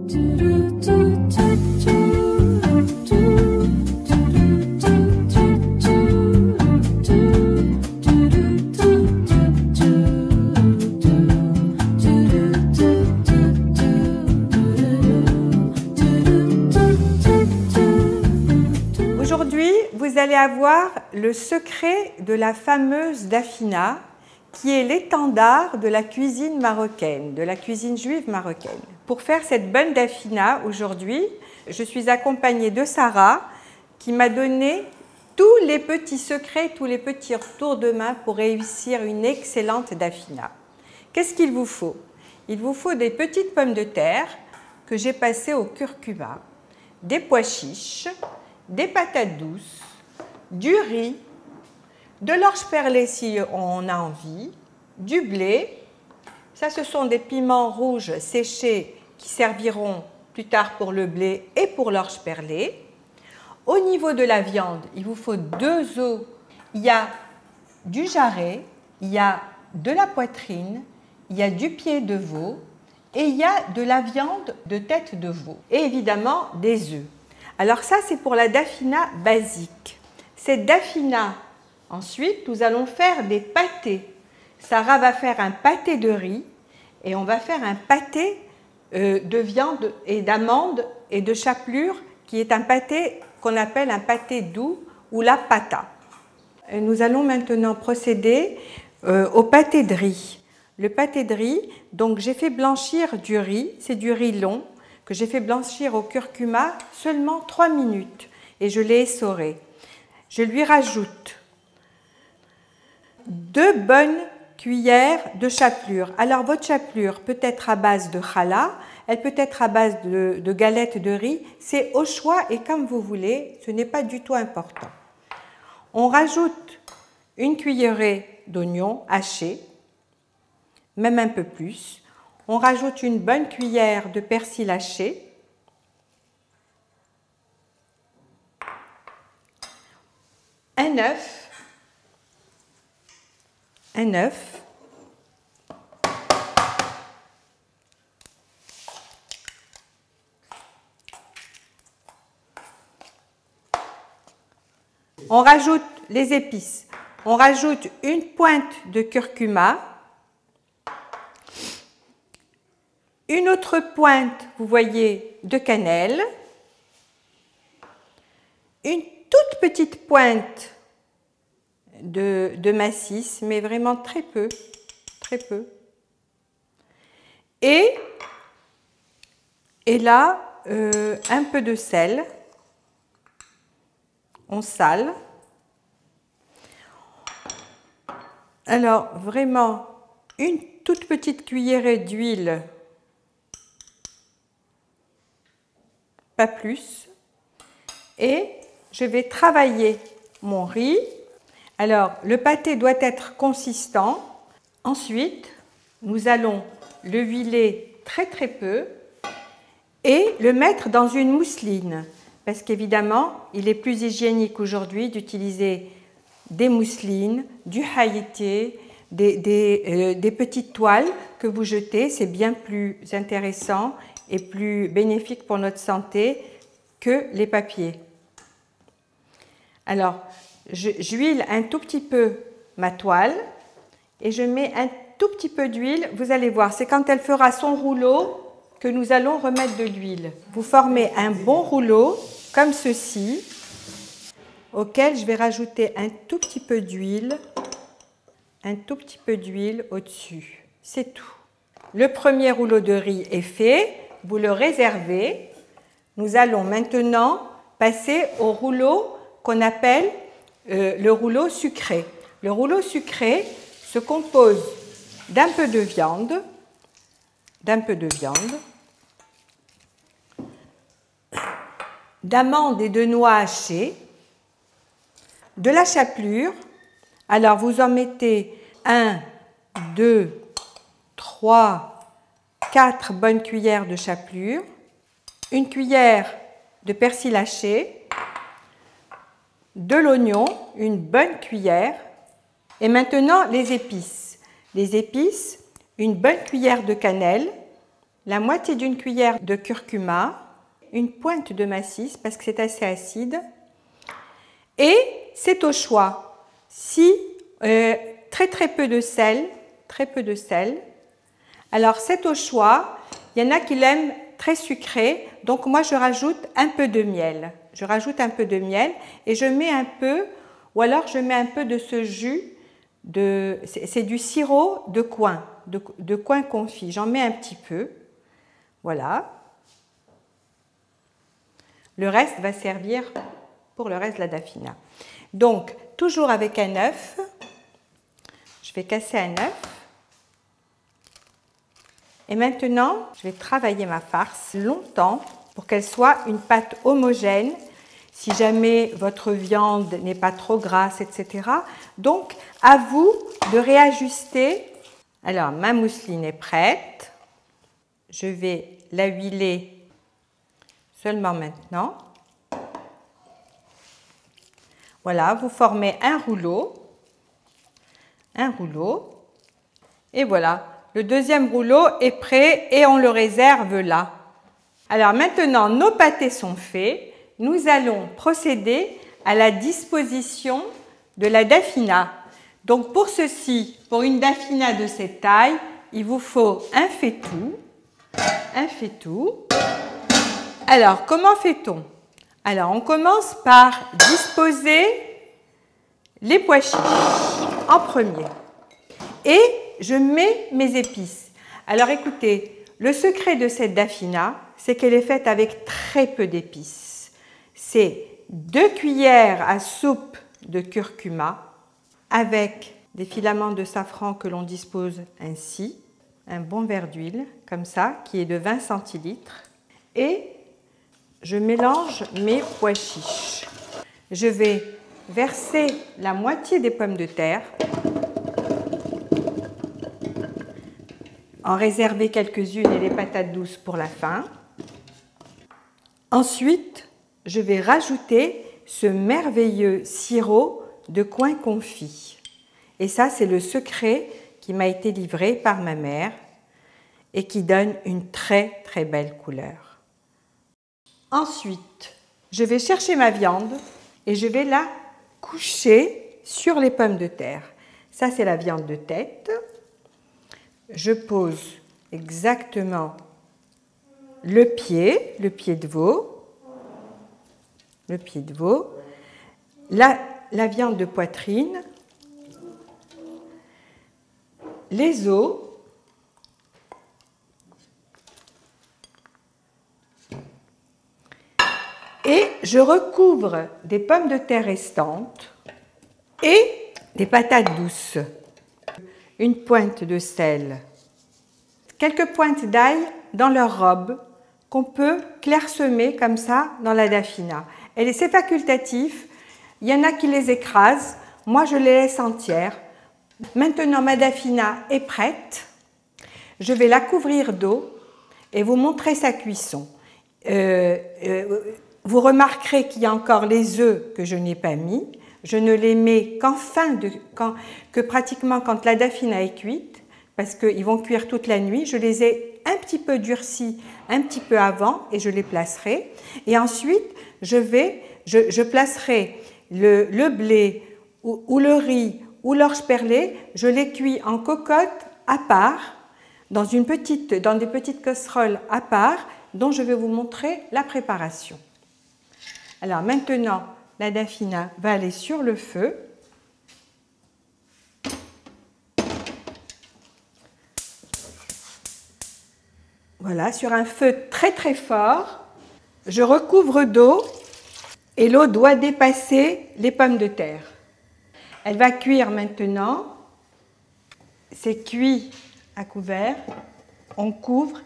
Aujourd'hui, vous allez avoir le secret de la fameuse dafina, qui est l'étendard de la cuisine marocaine, de la cuisine juive marocaine. Pour faire cette bonne dafina aujourd'hui, je suis accompagnée de Sarah, qui m'a donné tous les petits secrets, tous les petits retours de main pour réussir une excellente dafina. Qu'est-ce qu'il vous faut? Il vous faut des petites pommes de terre que j'ai passées au curcuma, des pois chiches, des patates douces, du riz, de l'orge perlée si on a envie, du blé. Ça, ce sont des piments rouges séchés qui serviront plus tard pour le blé et pour l'orge perlée. Au niveau de la viande, il vous faut 2 os. Il y a du jarret, il y a de la poitrine, il y a du pied de veau et il y a de la viande de tête de veau. Et évidemment, des œufs. Alors ça, c'est pour la dafina basique. Cette dafina, ensuite, nous allons faire des pâtés. Sarah va faire un pâté de riz et on va faire un pâté de viande et d'amandes et de chapelure qui est un pâté qu'on appelle un pâté doux ou la pata. Nous allons maintenant procéder au pâté de riz. Le pâté de riz, donc j'ai fait blanchir du riz, c'est du riz long, que j'ai fait blanchir au curcuma seulement 3 minutes et je l'ai essoré. Je lui rajoute 2 bonnes cuillères de chapelure. Alors votre chapelure peut être à base de challah, elle peut être à base de galettes de riz, c'est au choix et comme vous voulez, ce n'est pas du tout important. On rajoute une cuillerée d'oignons hachés, même un peu plus. On rajoute une bonne cuillère de persil haché, un œuf, on rajoute les épices, on rajoute une pointe de curcuma, une autre pointe, vous voyez, de cannelle, une toute petite pointe de massis, mais vraiment très peu, et là, un peu de sel, on sale. Alors, vraiment, une toute petite cuillerée d'huile, pas plus, et je vais travailler mon riz. Alors, le pâté doit être consistant. Ensuite, nous allons le huiler très peu et le mettre dans une mousseline. Parce qu'évidemment, il est plus hygiénique aujourd'hui d'utiliser des mousselines, du haïté, des petites toiles que vous jetez. C'est bien plus intéressant et plus bénéfique pour notre santé que les papiers. Alors, j'huile un tout petit peu ma toile et je mets un tout petit peu d'huile. Vous allez voir, c'est quand elle fera son rouleau que nous allons remettre de l'huile. Vous formez un bon rouleau comme ceci, auquel je vais rajouter un tout petit peu d'huile au-dessus. C'est tout. Le premier rouleau de riz est fait, vous le réservez. Nous allons maintenant passer au rouleau qu'on appelle le rouleau sucré. Le rouleau sucré se compose d'un peu de viande, d'amandes et de noix hachées, de la chapelure. Alors vous en mettez 1, 2, 3, 4 bonnes cuillères de chapelure, une cuillère de persil haché, de l'oignon, une bonne cuillère, et maintenant les épices. Les épices, une bonne cuillère de cannelle, la moitié d'une cuillère de curcuma, une pointe de massis parce que c'est assez acide, et c'est au choix. Si très peu de sel, alors c'est au choix. Il y en a qui l'aiment très sucré, donc moi je rajoute un peu de miel. Je rajoute un peu de miel et je mets un peu, ou alors je mets un peu de ce jus, c'est du sirop de coing, de coing confit. J'en mets un petit peu, voilà. Le reste va servir pour le reste de la daffina. Donc, toujours avec un œuf, je vais casser un œuf. Et maintenant, je vais travailler ma farce longtemps pour qu'elle soit une pâte homogène, si jamais votre viande n'est pas trop grasse, etc. Donc, à vous de réajuster. Alors, ma mousseline est prête. Je vais la huiler seulement maintenant. Voilà, vous formez un rouleau. Et voilà. Le deuxième rouleau est prêt et on le réserve là. Alors maintenant, nos pâtés sont faits. Nous allons procéder à la disposition de la daffina. Donc pour ceci, pour une daffina de cette taille, il vous faut un faitout. Alors, comment fait-on? Alors, on commence par disposer les pois chiches en premier. Et je mets mes épices. Alors écoutez, le secret de cette daffina, c'est qu'elle est faite avec très peu d'épices. C'est 2 cuillères à soupe de curcuma avec des filaments de safran que l'on dispose ainsi, un bon verre d'huile comme ça, qui est de 20 centilitres. Et je mélange mes pois chiches. Je vais verser la moitié des pommes de terre, en réserver quelques-unes et les patates douces pour la fin. Ensuite, je vais rajouter ce merveilleux sirop de coing confit. Et ça, c'est le secret qui m'a été livré par ma mère et qui donne une très très belle couleur. Ensuite, je vais chercher ma viande et je vais la coucher sur les pommes de terre. Ça, c'est la viande de tête. Je pose exactement le pied de veau, la viande de poitrine, les os, et je recouvre des pommes de terre restantes et des patates douces. Une pointe de sel, quelques pointes d'ail dans leur robe qu'on peut clairsemer comme ça dans la daffina. C'est facultatif, il y en a qui les écrasent, moi je les laisse entières. Maintenant ma daffina est prête, je vais la couvrir d'eau et vous montrer sa cuisson. Vous remarquerez qu'il y a encore les œufs que je n'ai pas mis. Je ne les mets que pratiquement quand la daffina est cuite, parce qu'ils vont cuire toute la nuit. Je les ai un petit peu durcis un petit peu avant et je les placerai. Et ensuite, je placerai le blé ou le riz ou l'orge perlée. Je les cuis en cocotte à part, dans des petites casseroles à part, dont je vais vous montrer la préparation. Alors maintenant, la daffina va aller sur le feu. Voilà, sur un feu très très fort. Je recouvre d'eau et l'eau doit dépasser les pommes de terre. Elle va cuire maintenant. C'est cuit à couvert. On couvre.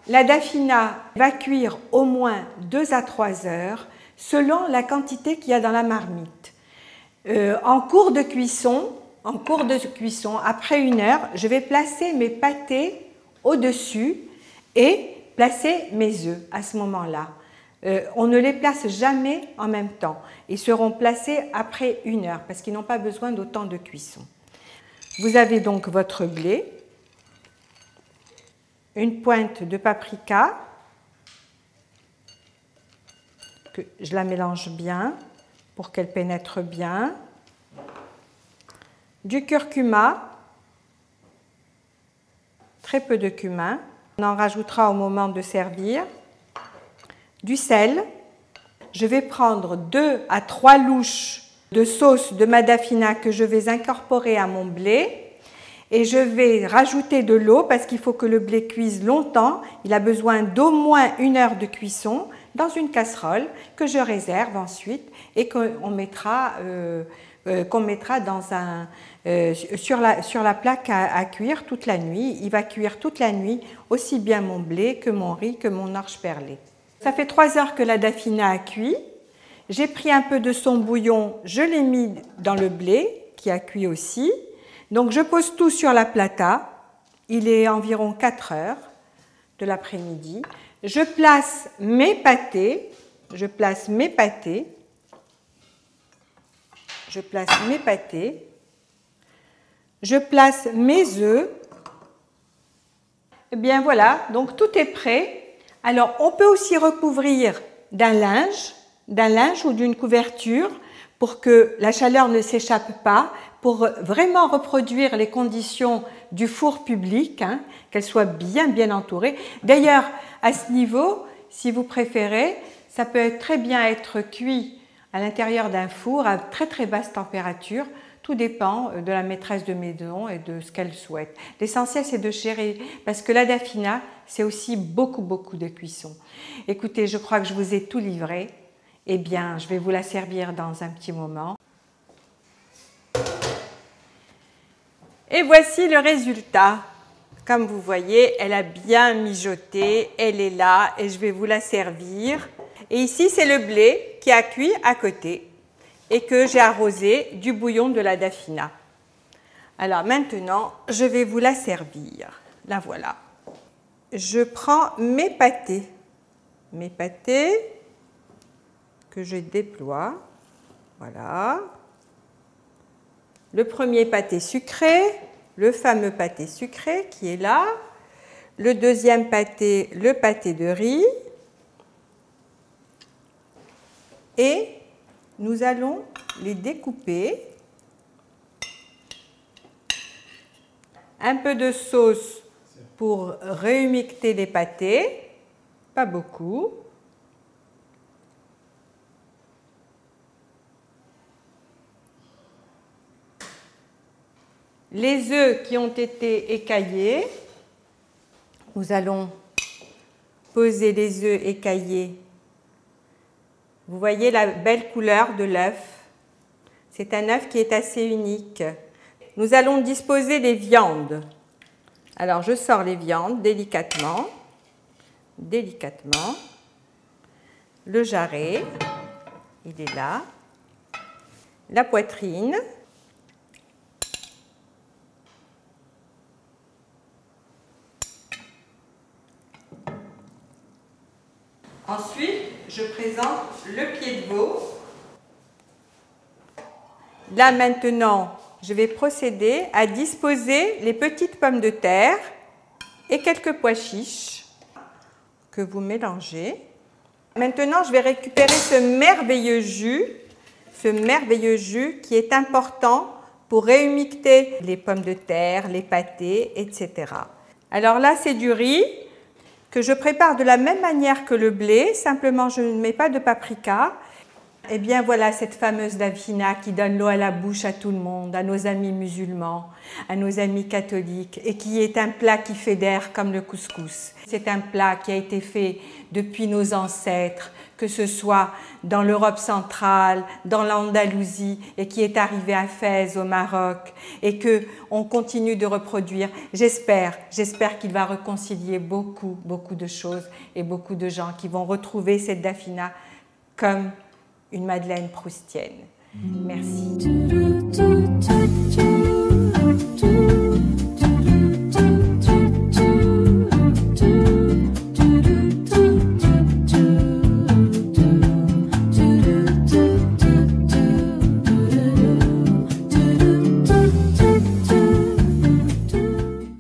La daffina va cuire au moins 2 à 3 heures selon la quantité qu'il y a dans la marmite. En cours de cuisson, après 1 heure, je vais placer mes pâtés au-dessus et placer mes œufs à ce moment-là. On ne les place jamais en même temps. Ils seront placés après 1 heure parce qu'ils n'ont pas besoin d'autant de cuisson. Vous avez donc votre blé. une pointe de paprika, que je la mélange bien pour qu'elle pénètre bien, du curcuma, très peu de cumin, on en rajoutera au moment de servir, du sel. Je vais prendre 2 à 3 louches de sauce de Madafina que je vais incorporer à mon blé et je vais rajouter de l'eau parce qu'il faut que le blé cuise longtemps. Il a besoin d'au moins 1 heure de cuisson dans une casserole que je réserve ensuite et qu'on mettra sur la plaque à cuire toute la nuit. Il va cuire toute la nuit aussi bien mon blé que mon riz que mon orge perlé. Ça fait 3 heures que la dafina a cuit. J'ai pris un peu de son bouillon, je l'ai mis dans le blé qui a cuit aussi. Donc je pose tout sur la plata. Il est environ 4 heures de l'après-midi. Je place mes pâtés. Je place mes œufs. Et bien voilà, donc tout est prêt. Alors on peut aussi recouvrir d'un linge ou d'une couverture pour que la chaleur ne s'échappe pas, pour vraiment reproduire les conditions du four public, hein, qu'elle soit bien entourée. D'ailleurs, à ce niveau, si vous préférez, ça peut très bien être cuit à l'intérieur d'un four à très basse température. Tout dépend de la maîtresse de maison et de ce qu'elle souhaite. L'essentiel, c'est de gérer, parce que la dafina, c'est aussi beaucoup de cuisson. Écoutez, je crois que je vous ai tout livré. Eh bien, je vais vous la servir dans un petit moment. Et voici le résultat. Comme vous voyez, elle a bien mijoté, elle est là et je vais vous la servir. Et ici, c'est le blé qui a cuit à côté et que j'ai arrosé du bouillon de la dafina. Alors maintenant, je vais vous la servir. La voilà. Je prends mes pâtés que je déploie. Voilà. Le premier pâté sucré, le fameux pâté sucré qui est là. Le deuxième pâté, le pâté de riz. Et nous allons les découper. Un peu de sauce pour réhumecter les pâtés, pas beaucoup. Les œufs qui ont été écaillés, nous allons poser les œufs écaillés. Vous voyez la belle couleur de l'œuf. C'est un œuf qui est assez unique. Nous allons disposer les viandes. Alors, je sors les viandes délicatement. Le jarret, il est là. La poitrine. Ensuite, je présente le pied de veau. Là maintenant, je vais procéder à disposer les petites pommes de terre et quelques pois chiches que vous mélangez. Maintenant, je vais récupérer ce merveilleux jus qui est important pour réhumecter les pommes de terre, les pâtés, etc. Alors là, c'est du riz que je prépare de la même manière que le blé, simplement je ne mets pas de paprika. Et bien voilà cette fameuse dafina qui donne l'eau à la bouche à tout le monde, à nos amis musulmans, à nos amis catholiques, et qui est un plat qui fédère comme le couscous. C'est un plat qui a été fait depuis nos ancêtres, que ce soit dans l'Europe centrale, dans l'Andalousie, et qui est arrivé à Fès au Maroc, et qu'on continue de reproduire. J'espère qu'il va réconcilier beaucoup de choses et beaucoup de gens qui vont retrouver cette dafina comme une madeleine proustienne. Merci.